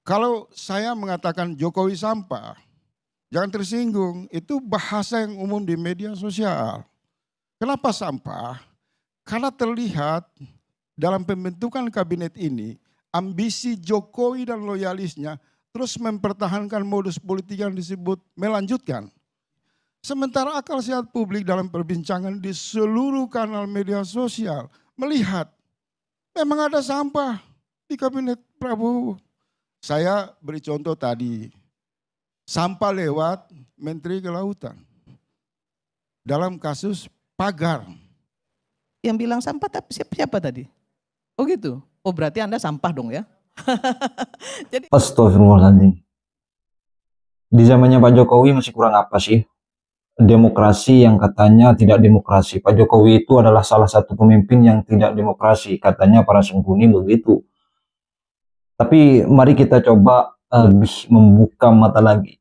Kalau saya mengatakan Jokowi sampah, jangan tersinggung, itu bahasa yang umum di media sosial. Kenapa sampah? Karena terlihat dalam pembentukan kabinet ini, ambisi Jokowi dan loyalisnya terus mempertahankan modus politik yang disebut melanjutkan. Sementara akal sehat publik dalam perbincangan di seluruh kanal media sosial melihat memang ada sampah di kabinet Prabowo. Saya beri contoh tadi, sampah lewat Menteri Kelautan dalam kasus pagar. Yang bilang sampah tapi siapa tadi? Oh gitu? Oh berarti Anda sampah dong ya? Jadi Astagfirullahaladzim. Di zamannya Pak Jokowi masih kurang apa sih? Demokrasi yang katanya tidak demokrasi. Pak Jokowi itu adalah salah satu pemimpin yang tidak demokrasi. Katanya para penghuni begitu. Tapi mari kita coba lebih membuka mata lagi.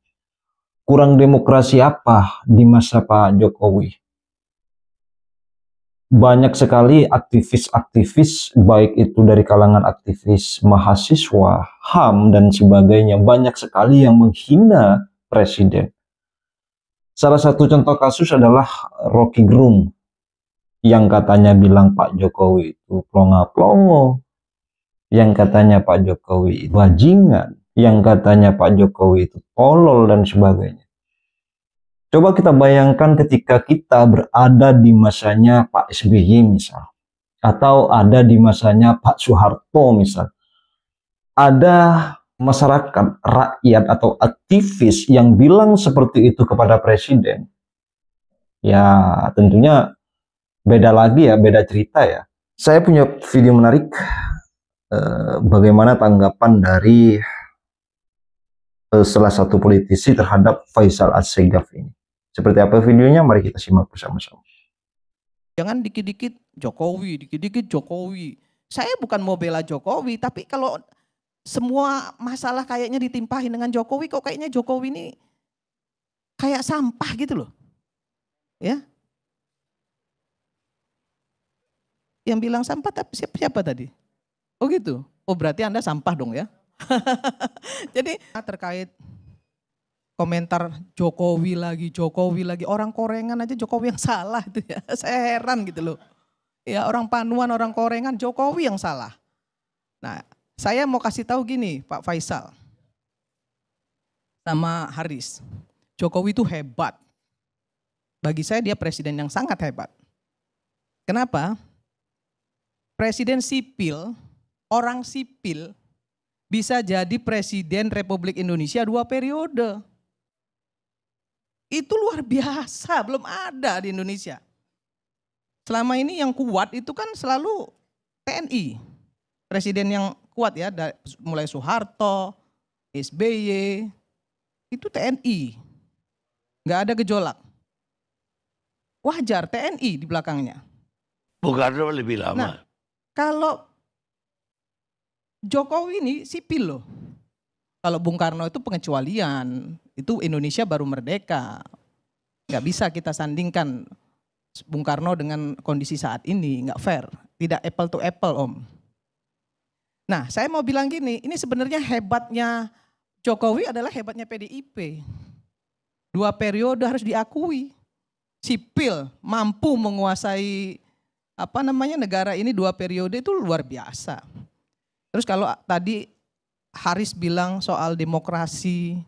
Kurang demokrasi apa di masa Pak Jokowi? Banyak sekali aktivis-aktivis, baik itu dari kalangan aktivis mahasiswa, HAM, dan sebagainya. Banyak sekali yang menghina presiden. Salah satu contoh kasus adalah Rocky Gerung yang katanya bilang Pak Jokowi itu plonga-plongo, yang katanya Pak Jokowi itu bajingan, yang katanya Pak Jokowi itu tolol dan sebagainya. Coba kita bayangkan ketika kita berada di masanya Pak SBY misal, atau ada di masanya Pak Soeharto misal. Ada masyarakat, rakyat atau aktivis yang bilang seperti itu kepada presiden, ya tentunya beda lagi ya, beda cerita ya. Saya punya video menarik bagaimana tanggapan dari salah satu politisi terhadap Faisal Assegaf ini. Seperti apa videonya? Mari kita simak bersama-sama. Jangan dikit-dikit Jokowi, dikit-dikit Jokowi. Saya bukan mau bela Jokowi, tapi kalau semua masalah kayaknya ditimpahin dengan Jokowi, kok kayaknya Jokowi ini kayak sampah gitu loh. Ya. Yang bilang sampah tapi siapa tadi? Oh gitu? Oh berarti Anda sampah dong ya? Jadi terkait komentar Jokowi lagi, orang Korengan aja Jokowi yang salah itu ya. Saya heran gitu loh. Ya orang Panuan, orang Korengan, Jokowi yang salah. Nah, saya mau kasih tahu gini, Pak Faisal sama Haris. Jokowi itu hebat. Bagi saya dia presiden yang sangat hebat. Kenapa? Presiden sipil, orang sipil bisa jadi presiden Republik Indonesia 2 periode. Itu luar biasa, belum ada di Indonesia. Selama ini yang kuat itu kan selalu TNI. Presiden yang kuat ya, mulai Soeharto, SBY, itu TNI. Nggak ada gejolak. Wajar TNI di belakangnya. Bung Karno lebih lama. Nah, kalau Jokowi ini sipil loh. Kalau Bung Karno itu pengecualian, itu Indonesia baru merdeka. Nggak bisa kita sandingkan Bung Karno dengan kondisi saat ini, nggak fair. Tidak apple to apple Om. Nah saya mau bilang gini, ini sebenarnya hebatnya Jokowi adalah hebatnya PDIP. 2 periode harus diakui. Sipil mampu menguasai negara ini 2 periode itu luar biasa. Terus kalau tadi Haris bilang soal demokrasi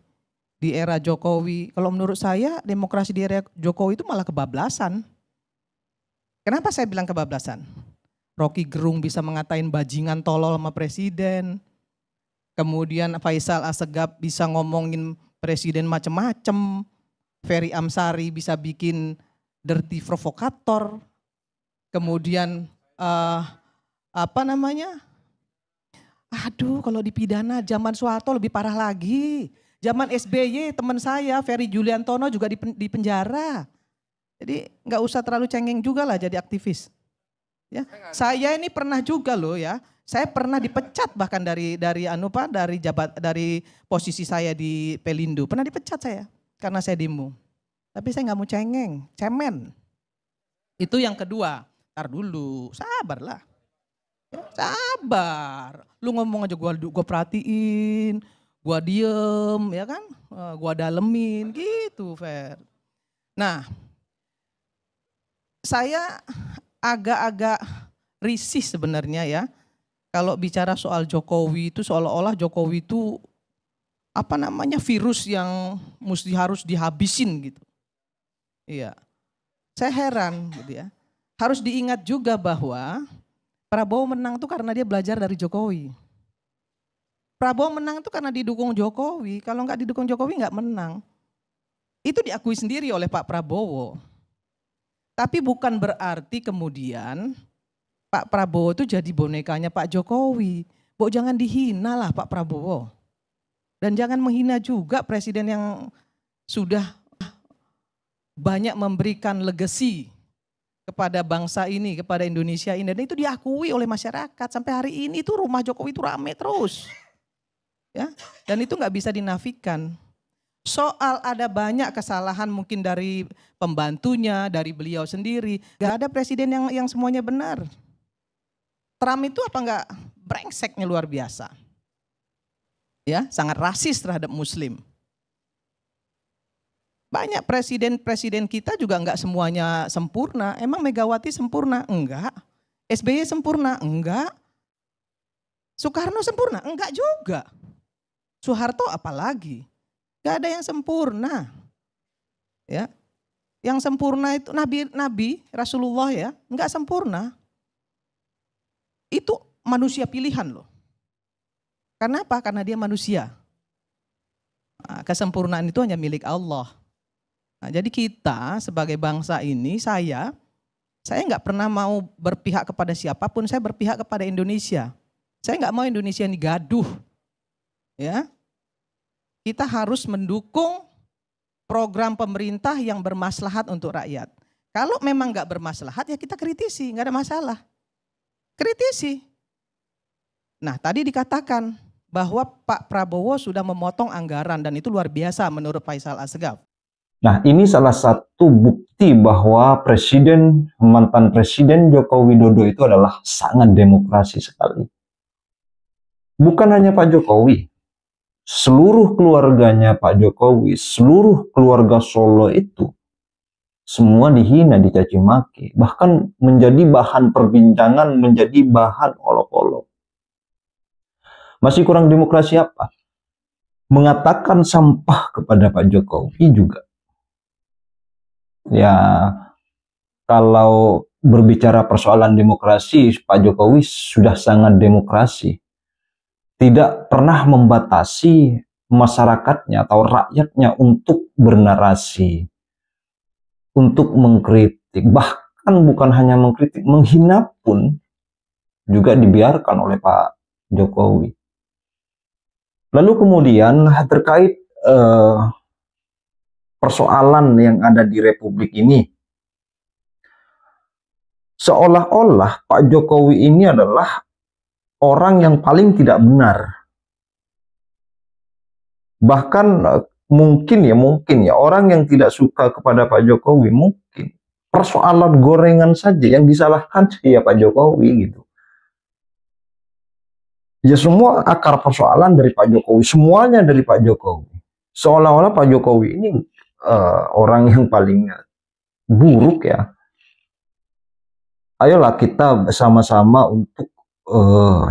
di era Jokowi, kalau menurut saya demokrasi di era Jokowi itu malah kebablasan. Kenapa saya bilang kebablasan? Rocky Gerung bisa mengatain bajingan tolol sama presiden. Kemudian Faisal Assegaf bisa ngomongin presiden macem-macem. Ferry Amsari bisa bikin dirty provokator. Kemudian aduh kalau dipidana zaman Soeharto lebih parah lagi. Zaman SBY teman saya Ferry Juliantono juga di penjara. Jadi nggak usah terlalu cengeng juga lah jadi aktivis. Ya, saya ini pernah juga loh ya. Saya pernah dipecat bahkan dari posisi saya di Pelindo. Pernah dipecat saya karena saya demo. Tapi saya nggak mau cengeng, cemen. Itu yang kedua. Ntar dulu, sabarlah. Ya, sabar. Lu ngomong aja gue perhatiin. gua diem, ya kan, gua dalemin gitu, Fer. Nah, saya agak-agak risih sebenarnya ya, kalau bicara soal Jokowi itu seolah-olah Jokowi itu virus yang harus dihabisin gitu. Iya, saya heran gitu ya. Harus diingat juga bahwa Prabowo menang tuh karena dia belajar dari Jokowi. Prabowo menang itu karena didukung Jokowi. Kalau nggak didukung Jokowi nggak menang. Itu diakui sendiri oleh Pak Prabowo. Tapi bukan berarti kemudian Pak Prabowo itu jadi bonekanya Pak Jokowi. Jangan dihina lah Pak Prabowo. Dan jangan menghina juga presiden yang sudah banyak memberikan legacy kepada bangsa ini, kepada Indonesia ini. Dan itu diakui oleh masyarakat. Sampai hari ini itu rumah Jokowi itu rame terus. Ya, dan itu nggak bisa dinafikan. Soal ada banyak kesalahan mungkin dari pembantunya, dari beliau sendiri. Gak ada presiden yang semuanya benar. Trump itu apa enggak brengseknya luar biasa. Ya, sangat rasis terhadap Muslim. Banyak presiden-presiden kita juga enggak semuanya sempurna. Emang Megawati sempurna? Enggak. SBY sempurna? Enggak. Soekarno sempurna? Enggak juga. Soeharto apalagi? Gak ada yang sempurna. Ya. Yang sempurna itu Nabi Rasulullah ya, enggak sempurna. Itu manusia pilihan loh. Karena apa? Karena dia manusia. Nah, kesempurnaan itu hanya milik Allah. Nah, jadi kita sebagai bangsa ini, saya enggak pernah mau berpihak kepada siapapun, saya berpihak kepada Indonesia. Saya enggak mau Indonesia ini gaduh. Ya. Kita harus mendukung program pemerintah yang bermaslahat untuk rakyat. Kalau memang nggak bermaslahat ya kita kritisi, nggak ada masalah. Kritisi. Nah tadi dikatakan bahwa Pak Prabowo sudah memotong anggaran dan itu luar biasa menurut Faisal Asgaf. Nah, ini salah satu bukti bahwa mantan Presiden Joko Widodo itu adalah sangat demokrasi sekali. Bukan hanya Pak Jokowi. Seluruh keluarganya Pak Jokowi, seluruh keluarga Solo itu semua dihina, dicaci maki, bahkan menjadi bahan perbincangan, menjadi bahan olok-olok. Masih kurang demokrasi apa? Mengatakan sampah kepada Pak Jokowi juga. Ya, kalau berbicara persoalan demokrasi, Pak Jokowi sudah sangat demokrasi. Tidak pernah membatasi masyarakatnya atau rakyatnya untuk bernarasi, untuk mengkritik, bahkan bukan hanya mengkritik, menghina pun juga dibiarkan oleh Pak Jokowi. Lalu kemudian terkait persoalan yang ada di Republik ini, seolah-olah Pak Jokowi ini adalah orang yang paling tidak benar. Bahkan mungkin ya orang yang tidak suka kepada Pak Jokowi mungkin persoalan gorengan saja yang disalahkan ya Pak Jokowi gitu. Ya semua akar persoalan dari Pak Jokowi, semuanya dari Pak Jokowi. Seolah-olah Pak Jokowi ini orang yang paling buruk ya. Ayolah kita bersama-sama untuk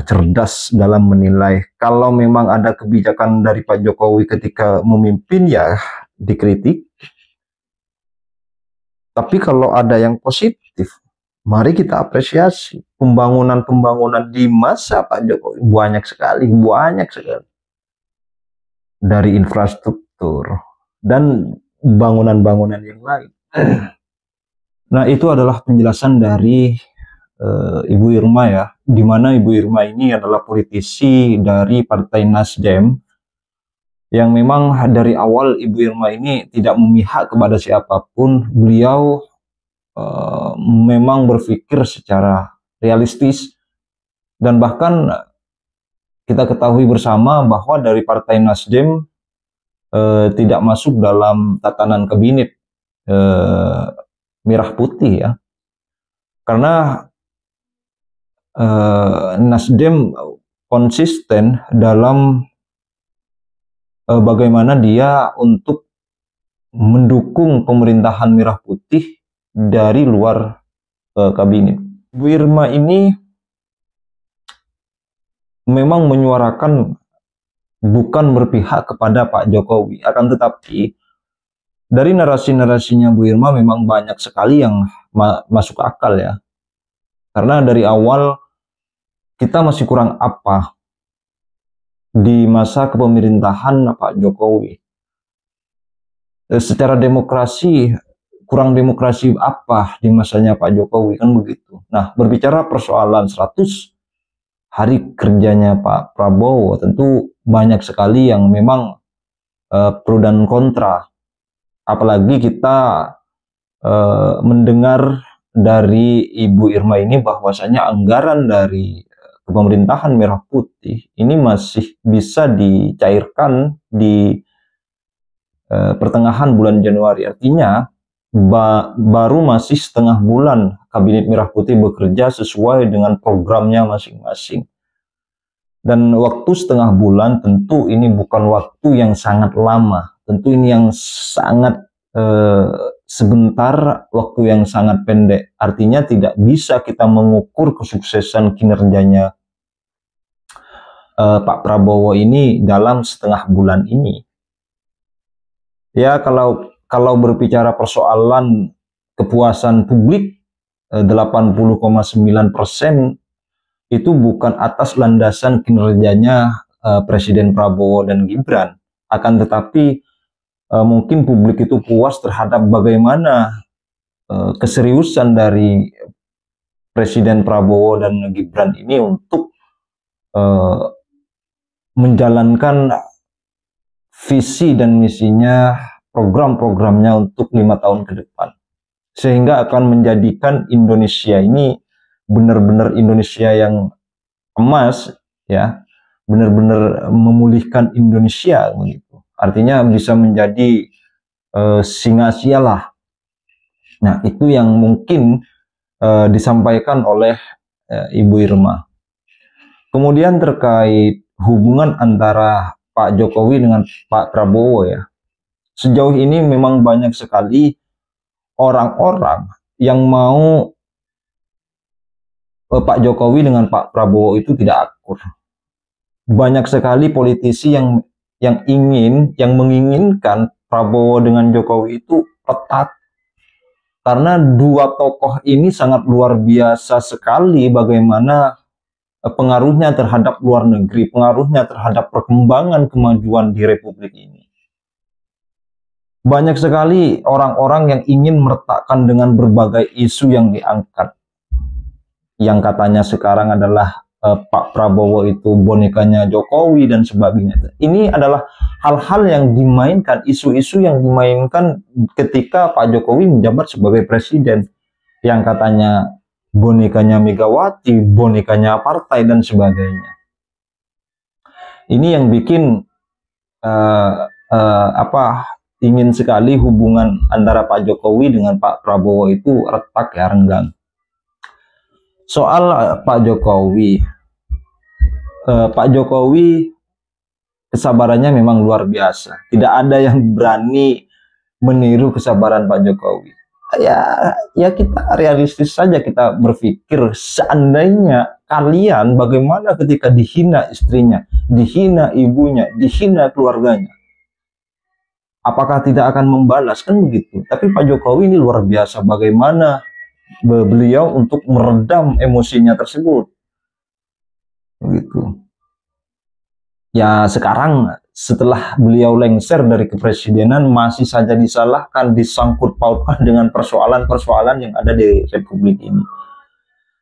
cerdas dalam menilai. Kalau memang ada kebijakan dari Pak Jokowi ketika memimpin ya dikritik. Tapi kalau ada yang positif, mari kita apresiasi. Pembangunan-pembangunan di masa Pak Jokowi banyak sekali. Dari infrastruktur dan bangunan-bangunan yang lain. Nah, itu adalah penjelasan dari Ibu Irma ya, di mana Ibu Irma ini adalah politisi dari Partai Nasdem yang memang dari awal Ibu Irma ini tidak memihak kepada siapapun. Beliau memang berpikir secara realistis dan bahkan kita ketahui bersama bahwa dari Partai Nasdem tidak masuk dalam tatanan kabinet merah putih ya, karena Nasdem konsisten dalam bagaimana dia untuk mendukung pemerintahan Merah Putih dari luar kabinet. Bu Irma ini memang menyuarakan bukan berpihak kepada Pak Jokowi, akan tetapi dari narasi-narasinya Bu Irma memang banyak sekali yang masuk akal ya. Karena dari awal kita masih kurang apa di masa kepemerintahan Pak Jokowi. Secara demokrasi, kurang demokrasi apa di masanya Pak Jokowi, kan begitu. Nah, berbicara persoalan 100 hari kerjanya Pak Prabowo, tentu banyak sekali yang memang pro dan kontra. Apalagi kita mendengar dari Ibu Irma ini bahwasanya anggaran dari pemerintahan Merah Putih ini masih bisa dicairkan di pertengahan bulan Januari. Artinya baru masih setengah bulan Kabinet Merah Putih bekerja sesuai dengan programnya masing-masing. Dan waktu setengah bulan tentu ini bukan waktu yang sangat lama. Tentu ini yang sangat sebentar, waktu yang sangat pendek. Artinya tidak bisa kita mengukur kesuksesan kinerjanya Pak Prabowo ini dalam setengah bulan ini. Ya, kalau berbicara persoalan kepuasan publik 80,9% itu bukan atas landasan kinerjanya Presiden Prabowo dan Gibran, akan tetapi mungkin publik itu puas terhadap bagaimana keseriusan dari Presiden Prabowo dan Gibran ini untuk menjalankan visi dan misinya, program-programnya untuk 5 tahun ke depan, sehingga akan menjadikan Indonesia ini benar-benar Indonesia yang emas, ya, benar-benar memulihkan Indonesia begitu. Artinya bisa menjadi singa Asia lah. Nah, itu yang mungkin disampaikan oleh Ibu Irma. Kemudian terkait hubungan antara Pak Jokowi dengan Pak Prabowo ya. Sejauh ini memang banyak sekali orang-orang yang mau Pak Jokowi dengan Pak Prabowo itu tidak akur. Banyak sekali politisi yang menginginkan Prabowo dengan Jokowi itu retak. Karena dua tokoh ini sangat luar biasa sekali bagaimana pengaruhnya terhadap luar negeri, pengaruhnya terhadap perkembangan kemajuan di Republik ini. Banyak sekali orang-orang yang ingin meretakkan dengan berbagai isu yang diangkat. Yang katanya sekarang adalah Pak Prabowo itu bonekanya Jokowi dan sebagainya. Ini adalah hal-hal yang dimainkan, isu-isu yang dimainkan ketika Pak Jokowi menjabat sebagai presiden. Yang katanya bonekanya Megawati, bonekanya partai dan sebagainya. Ini yang bikin ingin sekali hubungan antara Pak Jokowi dengan Pak Prabowo itu retak ya, renggang. Soal Pak Jokowi, kesabarannya memang luar biasa. Tidak ada yang berani meniru kesabaran Pak Jokowi. Ya kita realistis saja, kita berpikir seandainya kalian bagaimana ketika dihina istrinya, dihina ibunya, dihina keluarganya. Apakah tidak akan membalas, kan begitu. Tapi Pak Jokowi ini luar biasa bagaimana beliau untuk meredam emosinya tersebut. Begitu. Ya sekarang setelah beliau lengser dari kepresidenan masih saja disalahkan, disangkut pautkan dengan persoalan-persoalan yang ada di Republik ini.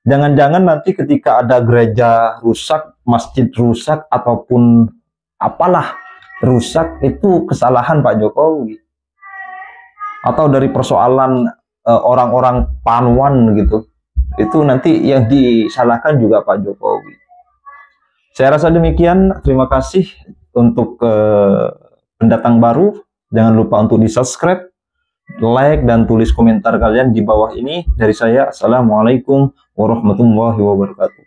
Jangan-jangan nanti ketika ada gereja rusak, masjid rusak, ataupun apalah rusak, itu kesalahan Pak Jokowi. Atau dari persoalan orang-orang Panwan gitu, itu nanti yang disalahkan juga Pak Jokowi. Saya rasa demikian. Terima kasih untuk pendatang baru. Jangan lupa untuk di-subscribe, like, dan tulis komentar kalian di bawah ini. Dari saya, Assalamualaikum warahmatullahi wabarakatuh.